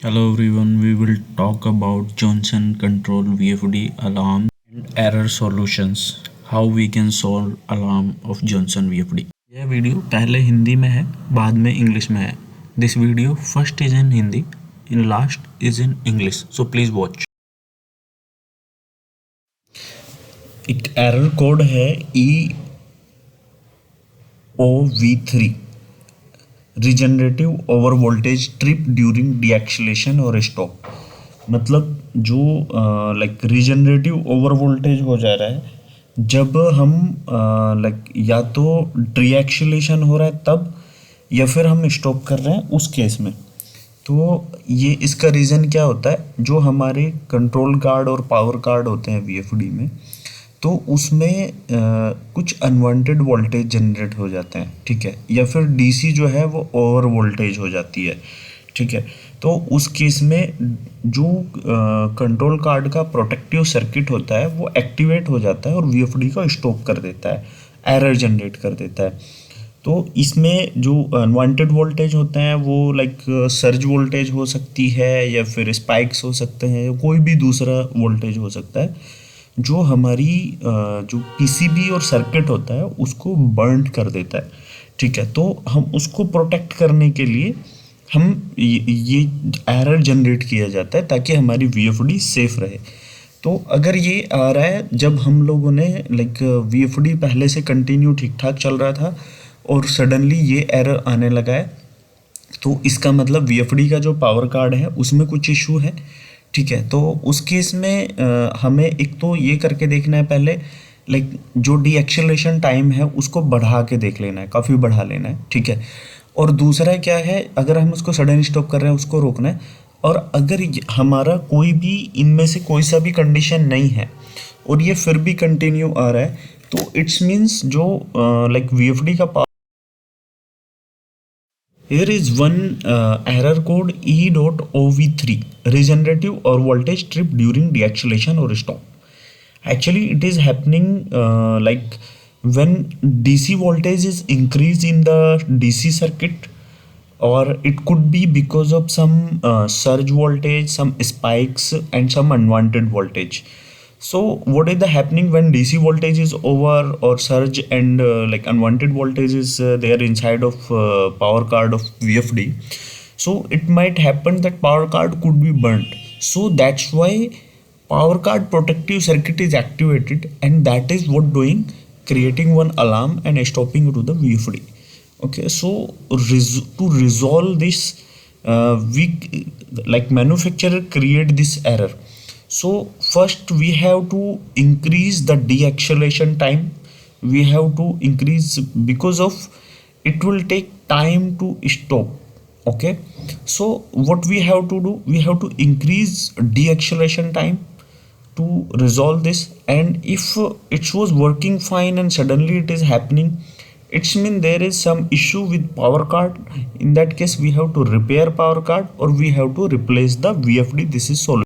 Hello everyone, we will talk about Johnson Control VFD alarm and error solutions. How we can solve alarm of Johnson VFD. यह video पहले हिंदी में है, बाद में English में है. This video first is in Hindi, in last is in English. So please watch. एक error code है EOV3 regenerative over voltage trip during deceleration और स्टॉप. मतलब जो लाइक रिजनरेटिव ओवर वोल्टेज हो जा रहा है जब हम लाइक या तो डीएक्सेलेशन हो रहा है तब या फिर हम स्टॉप कर रहे हैं उस केस में. तो ये इसका रीज़न क्या होता है, जो हमारे कंट्रोल कार्ड और पावर कार्ड होते हैं वीएफडी में, तो उसमें कुछ अनवांटेड वोल्टेज जनरेट हो जाते हैं, ठीक है, या फिर डीसी जो है वो ओवर वोल्टेज हो जाती है, ठीक है. तो उस केस में जो कंट्रोल कार्ड का प्रोटेक्टिव सर्किट होता है वो एक्टिवेट हो जाता है और वीएफडी को स्टॉप कर देता है, एरर जनरेट कर देता है. तो इसमें जो अनवांटेड वोल्टेज होते हैं वो लाइक सर्ज वोल्टेज हो सकती है या फिर स्पाइक्स हो सकते हैं या कोई भी दूसरा वोल्टेज हो सकता है जो हमारी जो पीसीबी और सर्किट होता है उसको बर्न कर देता है, ठीक है. तो हम उसको प्रोटेक्ट करने के लिए हम ये एरर जनरेट किया जाता है ताकि हमारी वीएफडी सेफ रहे. तो अगर ये आ रहा है जब हम लोगों ने लाइक वीएफडी पहले से कंटिन्यू ठीक ठाक चल रहा था और सडनली ये एरर आने लगा है, तो इसका मतलब वीएफडी का जो पावर कार्ड है उसमें कुछ इशू है, ठीक है. तो उस केस में हमें एक तो ये करके देखना है पहले, लाइक जो डीएक्सेलेशन टाइम है उसको बढ़ा के देख लेना है, काफ़ी बढ़ा लेना है, ठीक है. और दूसरा क्या है, अगर हम उसको सडन स्टॉप कर रहे हैं उसको रोकना है. और अगर हमारा कोई भी इनमें से कोई सा भी कंडीशन नहीं है और ये फिर भी कंटिन्यू आ रहा है तो इट्स मीन्स जो लाइक वीएफडी का here is one error code E.OV3 regenerative or voltage trip during deacceleration or stop. Actually it is happening like when DC voltage is increased in the DC circuit, or it could be because of some surge voltage, some spikes and some unwanted voltage. So what is the happening when DC voltage is over or surge and like unwanted voltage is there inside of power card of VFD? So it might happen that power card could be burnt. So that's why power card protective circuit is activated, and that is what doing, creating one alarm and stopping to the VFD. Okay, so to resolve this, we like manufacturer create this error. So first we have to increase the deacceleration time. We have to increase because of it will take time to stop. Okay, so what we have to do, we have to increase deacceleration time to resolve this. And if it was working fine and suddenly it is happening, it's mean there is some issue with power card. In that case we have to repair power card or we have to replace the VFD. This is solution.